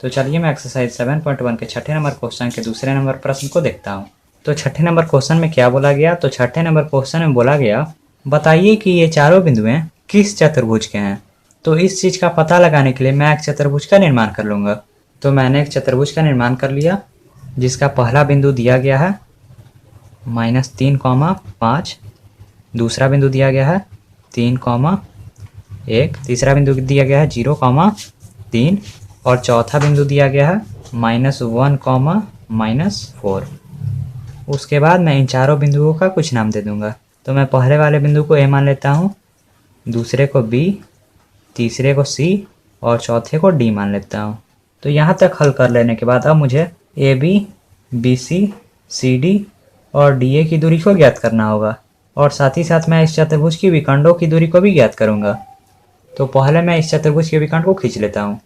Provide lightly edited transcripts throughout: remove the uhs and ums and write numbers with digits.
तो चलिए मैं एक्सरसाइज 7.1 के छठे नंबर क्वेश्चन के दूसरे नंबर प्रश्न को देखता हूँ। तो छठे नंबर क्वेश्चन में क्या बोला गया? तो छठे नंबर क्वेश्चन में बोला गया, बताइए कि ये चारों बिंदुएं किस चतुर्भुज के हैं। तो इस चीज का पता लगाने के लिए मैं एक चतुर्भुज का निर्माण कर लूंगा। तो मैंने एक चतुर्भुज का निर्माण कर लिया जिसका पहला बिंदु दिया गया है -3, 5, दूसरा बिंदु दिया गया है 3, 1, तीसरा बिंदु दिया गया है 0, 3 और चौथा बिंदु दिया गया है -1, -4। उसके बाद मैं इन चारों बिंदुओं का कुछ नाम दे दूंगा। तो मैं पहले वाले बिंदु को ए मान लेता हूँ, दूसरे को बी, तीसरे को सी और चौथे को डी मान लेता हूँ। तो यहाँ तक हल कर लेने के बाद अब मुझे A B, B C, C D और डी ए की दूरी को ज्ञात करना होगा और साथ ही साथ मैं इस चतुर्भुज की विकर्णों की दूरी को भी ज्ञात करूँगा। तो पहले मैं इस चतुर्भुज के विकर्ण को खींच लेता हूँ।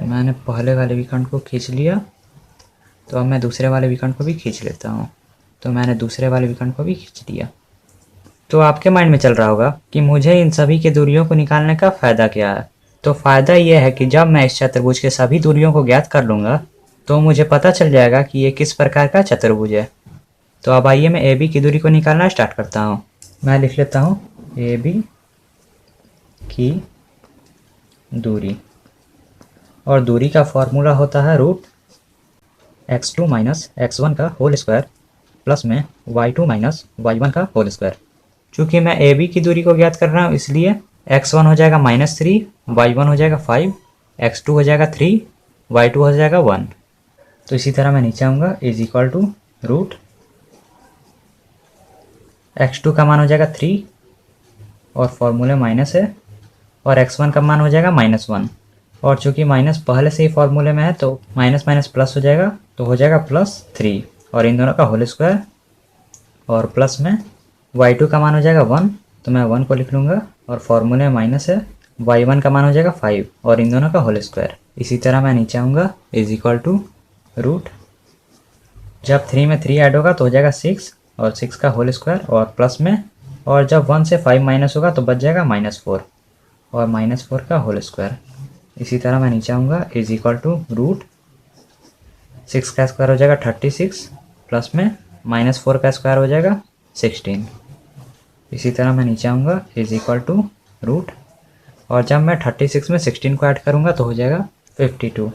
मैंने पहले वाले विकर्ण को खींच लिया, तो अब मैं दूसरे वाले विकर्ण को भी खींच लेता हूँ। तो मैंने दूसरे वाले विकर्ण को भी खींच लिया। तो आपके माइंड में चल रहा होगा कि मुझे इन सभी के दूरियों को निकालने का फ़ायदा क्या है। तो फ़ायदा यह है कि जब मैं इस चतुर्भुज के सभी दूरियों को ज्ञात कर लूँगा तो मुझे पता चल जाएगा कि ये किस प्रकार का चतुर्भुज है। तो अब आइए मैं ए बी की दूरी को निकालना स्टार्ट करता हूँ। मैं लिख लेता हूँ ए बी की दूरी, और दूरी का फॉर्मूला होता है √x2 - x1 का होल स्क्वायर प्लस में y2 - y1 का होल स्क्वायर। चूँकि मैं ए बी की दूरी को ज्ञात कर रहा हूँ इसलिए x1 हो जाएगा -3, y1 हो जाएगा 5, x2 हो जाएगा 3, y2 हो जाएगा 1। तो इसी तरह मैं नीचे आऊँगा इज इक्वल टू √x2 का मान हो जाएगा 3 और फॉर्मूले माइनस है, और x1 का मान हो जाएगा -1। और चूंकि माइनस पहले से ही फॉर्मूले में है तो माइनस माइनस प्लस हो जाएगा, तो हो जाएगा +3 और इन दोनों का होल स्क्वायर, और प्लस में y2 का मान हो जाएगा 1, तो मैं 1 को लिख लूँगा और फॉर्मूले में माइनस है, y1 का मान हो जाएगा 5 और इन दोनों का होल स्क्वायर। इसी तरह मैं नीचे आऊँगा इज इक्वल टू रूट, जब 3 में 3 ऐड होगा तो हो जाएगा 6 और 6 का होल स्क्वायर और प्लस में, और जब 1 से 5 माइनस होगा तो बच जाएगा -4 और -4 का होल स्क्वायर। इसी तरह मैं नीचे आऊँगा इज इक्वल टू √6 का स्क्वायर हो जाएगा 36 प्लस में -4 का स्क्वायर हो जाएगा 16। इसी तरह मैं नीचे आऊँगा इज इक्वल टू रूट, और जब मैं 36 में 16 को ऐड करूँगा तो हो जाएगा 52।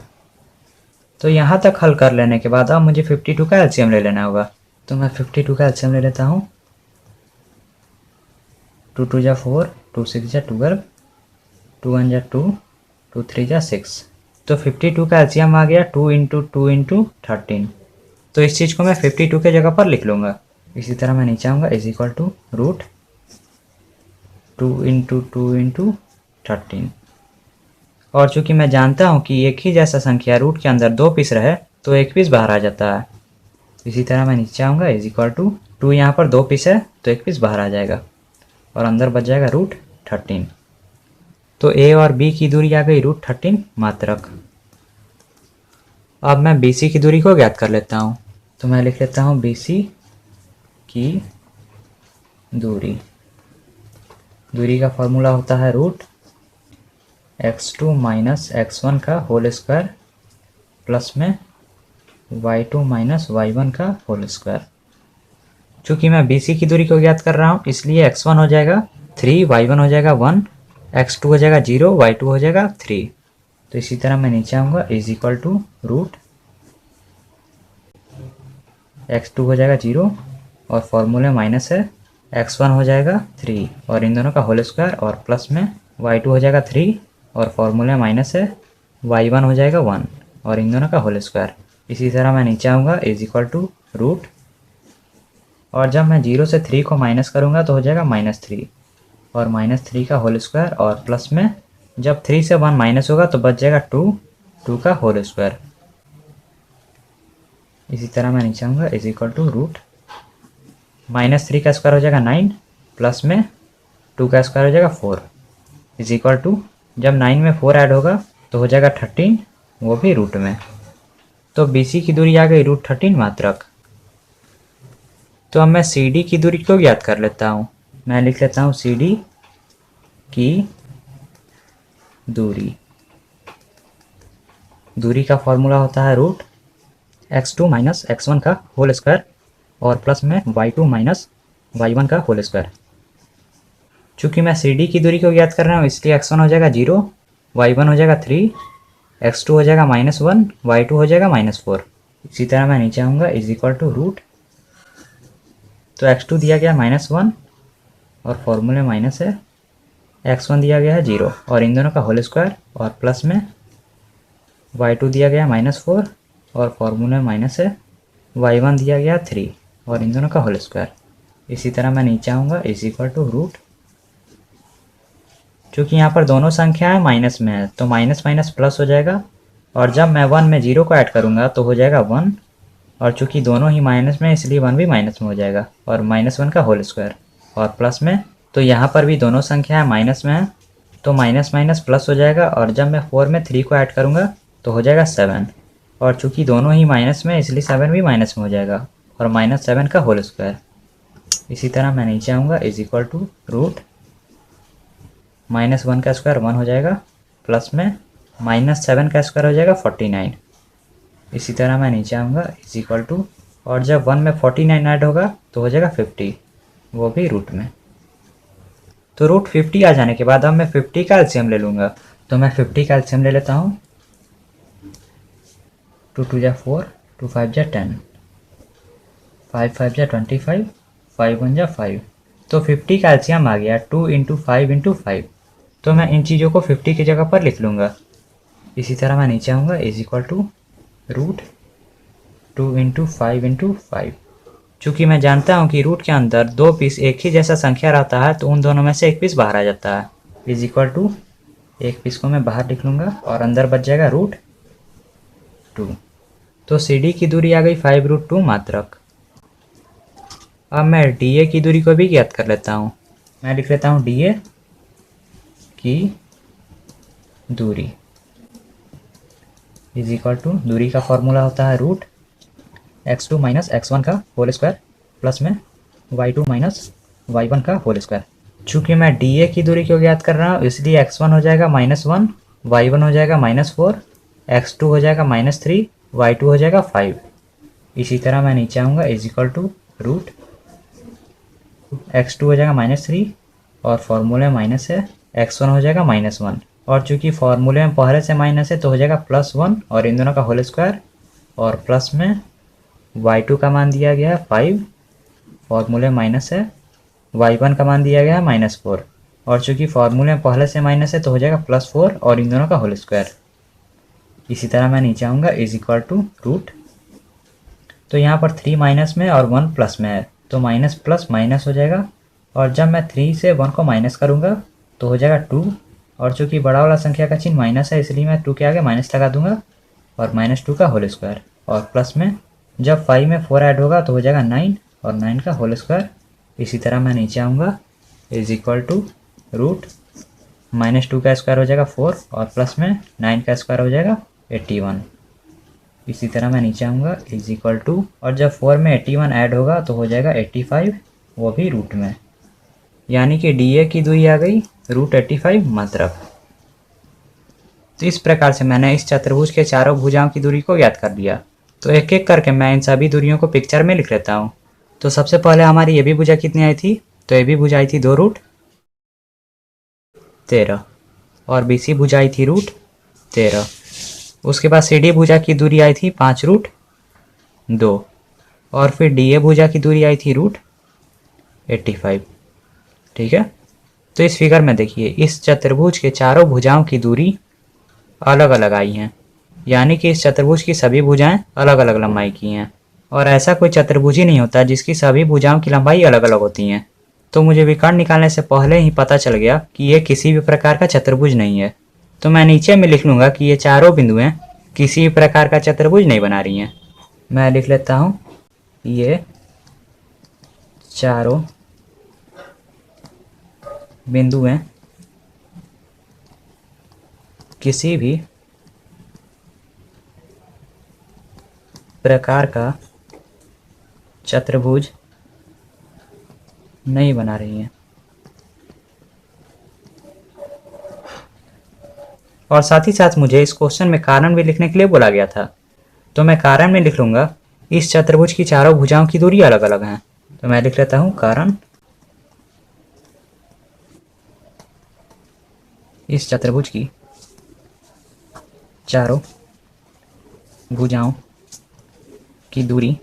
तो यहाँ तक हल कर लेने के बाद अब मुझे 52 का एलसीएम ले लेना होगा। तो मैं 52 का एलसीएम ले लेता हूँ। 2 2 जा 4, 2 6 जा 12, 2 1 जा 2, 2 3 जा 6। तो 52 का एलसीएम आ गया 2 × 2 × 13। तो इस चीज़ को मैं 52 के जगह पर लिख लूँगा। इसी तरह मैं नीचे आऊँगा इज इक्वल टू √2 × 2 × 13। और चूंकि मैं जानता हूँ कि एक ही जैसा संख्या रूट के अंदर 2 पीस रहे तो एक पीस बाहर आ जाता है। इसी तरह मैं नीचे आऊँगा इज इक्वल टू 2, यहाँ पर 2 पीस है तो एक पीस बाहर आ जाएगा और अंदर बच जाएगा √13। तो ए और बी की दूरी आ गई √13 मात्रक। अब मैं बी सी की दूरी को ज्ञात कर लेता हूँ। तो मैं लिख लेता हूँ बी सी की दूरी का फॉर्मूला होता है √x2 - x1 का होल स्क्वायर प्लस में y2 - y1 का होल स्क्वायर। चूँकि मैं बी सी की दूरी को ज्ञात कर रहा हूँ इसलिए x1 हो जाएगा 3, y1 हो जाएगा 1, x2 हो जाएगा 0, y2 हो जाएगा 3। तो इसी तरह मैं नीचे आऊँगा इज इक्वल टू √x2 हो जाएगा 0 और फॉर्मूले माइनस है, x1 हो जाएगा 3 और इन दोनों का होल स्क्वायर, और प्लस में y2 हो जाएगा 3 और फॉर्मूले माइनस है, y1 हो जाएगा 1 और इन दोनों का होल स्क्वायर। इसी तरह मैं नीचे आऊँगा इज इक्वल टू रूट, और जब मैं 0 से 3 को माइनस करूँगा तो हो जाएगा -3 और -3 का होल स्क्वायर, और प्लस में जब 3 से 1 माइनस होगा तो बच जाएगा 2 का होल स्क्वायर। इसी तरह मैं नीचे आऊँगा इज इक्वल टू रूट, -3 का स्क्वायर हो जाएगा 9 प्लस में 2 का स्क्वायर हो जाएगा 4 इज इक्वल टू, जब 9 में 4 ऐड होगा तो हो जाएगा 13, वो भी रूट में। तो बी सी की दूरी आ गई √13 मात्रक। तो अब मैं सी डी की दूरी को ज्ञात कर लेता हूँ। मैं लिख लेता हूँ सी डी की दूरी दूरी का फॉर्मूला होता है रूट x2 माइनस x1 का होल स्क्वायर और प्लस में y2 माइनस y1 का होल स्क्वायर। चूँकि मैं CD की दूरी को ज्ञात कर रहा हूँ इसलिए x1 हो जाएगा 0, y1 हो जाएगा 3, x2 हो जाएगा -1, y2 हो जाएगा -4। इसी तरह मैं नीचे आऊँगा इज इक्वल टू रूट, तो x2 दिया गया -1 और फॉर्मूले माइनस है, x1 दिया गया है 0 और इन दोनों का होल स्क्वायर और प्लस में y2 दिया गया -4 और फॉर्मूले माइनस है, y1 दिया गया 3 और इन दोनों का होल स्क्वायर। इसी तरह मैं नीचे आऊँगा इज इक्वल टू रूट, चूँकि यहाँ पर दोनों संख्याएं माइनस में है तो माइनस माइनस प्लस हो जाएगा और जब मैं 1 में 0 को ऐड करूँगा तो हो जाएगा 1 और चूँकि दोनों ही माइनस में इसलिए 1 भी माइनस में हो जाएगा और -1 का होल स्क्वायर और प्लस में, तो यहाँ पर भी दोनों संख्याएं माइनस में है तो माइनस माइनस प्लस हो जाएगा और जब मैं 4 में 3 को ऐड करूँगा तो हो जाएगा 7 और चूँकि दोनों ही माइनस में इसलिए 7 भी माइनस में हो जाएगा और -7 का होल स्क्वायर। इसी तरह मैं नीचे आऊँगा इज इक्वल टू रूट -1 का स्क्वायर 1 हो जाएगा प्लस में -7 का स्क्वायर हो जाएगा 49। इसी तरह मैं नीचे आऊँगा इज इक्वल टू, और जब 1 में 49 ऐड होगा तो हो जाएगा 50, वो भी रूट में। तो रूट 50 आ जाने के बाद अब मैं 50 का एलसीएम ले लूँगा, तो मैं 50 का एलसीएम ले लेता हूँ। 2 2 जा 4, 2 5 जा 10, 5 5 जा 25, 5 1 जा 5, तो 50 का एलसीएम आ गया 2 × 5 × 5। तो मैं इन चीज़ों को 50 की जगह पर लिख लूँगा। इसी तरह मैं नीचे आऊँगा इज इक्वल टू रूट 2 × 5 × 5। चूँकि मैं जानता हूँ कि रूट के अंदर 2 पीस एक ही जैसा संख्या रहता है तो उन दोनों में से एक पीस बाहर आ जाता है। इज इक्वल टू एक पीस को मैं बाहर लिख लूँगा और अंदर बच जाएगा रूट 2। तो CD की दूरी आ गई 5√2 मात्रक। अब मैं DA की दूरी को भी ज्ञात कर लेता हूँ। मैं लिख लेता हूँ DA की दूरी इज इक्वल टू, दूरी का फॉर्मूला होता है रूट x2 माइनस x1 का होल स्क्वायर प्लस में y2 माइनस y1 का होल स्क्वायर। चूँकि मैं DA की दूरी को ज्ञात कर रहा हूँ इसलिए x1 हो जाएगा -1, y1 हो जाएगा -4, x2 हो जाएगा -3, y2 हो जाएगा 5। इसी तरह मैं नीचे आऊँगा is equal to root x2 हो जाएगा -3 और फॉर्मूले माइनस है, x1 हो जाएगा -1 और चूँकि फॉर्मूले में पहले से माइनस है तो हो जाएगा +1 और इन दोनों का होल स्क्वायर और प्लस में y2 का मान दिया गया है 5, फॉर्मूले माइनस है, y1 का मान दिया गया है -4 और चूँकि फॉर्मूले में पहले से माइनस है तो हो जाएगा +4 और इन दोनों का होल स्क्वायर। इसी तरह मैं नीचे आऊँगा इज इक्वल टू रूट, तो यहाँ पर 3 माइनस में और 1 प्लस में है तो माइनस प्लस माइनस हो जाएगा और जब मैं 3 से 1 को माइनस करूँगा तो हो जाएगा 2 और चूँकि बड़ा वाला संख्या का चिन्ह माइनस है इसलिए मैं 2 के आगे माइनस लगा दूंगा और -2 का होल स्क्वायर और प्लस में जब 5 में 4 ऐड होगा तो हो जाएगा 9 और 9 का होल स्क्वायर। इसी तरह मैं नीचे आऊँगा इज इक्वल टू रूट -2 का स्क्वायर हो जाएगा 4 और प्लस में 9 का स्क्वायर हो जाएगा 81। इसी तरह मैं नीचे आऊँगा इज इक्वल टू, और जब 4 में 81 ऐड होगा तो हो जाएगा 85, वो भी रूट में। यानी कि DA की दूरी आ गई √85 मात्रक। तो इस प्रकार से मैंने इस चतुर्भुज के चारों भुजाओं की दूरी को ज्ञात कर लिया। तो एक एक करके मैं इन सभी दूरियों को पिक्चर में लिख लेता हूँ। तो सबसे पहले हमारी AB भुजा कितनी आई थी, तो AB भुजा आई थी 2√13 और BC भुजा आई थी √13। उसके बाद CD भुजा की दूरी आई थी 5√2 और फिर DA भुजा की दूरी आई थी √85। ठीक है, तो इस फिगर में देखिए इस चतुर्भुज के चारों भुजाओं की दूरी अलग अलग आई हैं, यानी कि इस चतुर्भुज की सभी भुजाएं अलग अलग लंबाई की हैं और ऐसा कोई चतुर्भुज ही नहीं होता जिसकी सभी भुजाओं की लंबाई अलग अलग होती हैं। तो मुझे विकर्ण निकालने से पहले ही पता चल गया कि ये किसी भी प्रकार का चतुर्भुज नहीं है। तो मैं नीचे में लिख लूँगा कि ये चारों बिंदुएं किसी भी प्रकार का चतुर्भुज नहीं बना रही हैं। मैं लिख लेता हूँ ये चारों बिंदुएं किसी भी प्रकार का चतुर्भुज नहीं बना रही हैं। और साथ ही साथ मुझे इस क्वेश्चन में कारण भी लिखने के लिए बोला गया था। तो मैं कारण में लिख लूंगा इस चतुर्भुज की चारों भुजाओं की दूरी अलग अलग है। तो मैं लिख लेता हूं कारण इस चतुर्भुज की चारों भुजाओं की दूरी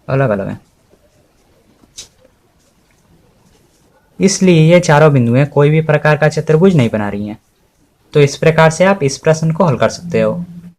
अलग अलग है, इसलिए ये चारों बिंदुएं कोई भी प्रकार का चतुर्भुज नहीं बना रही हैं। तो इस प्रकार से आप इस प्रश्न को हल कर सकते हो।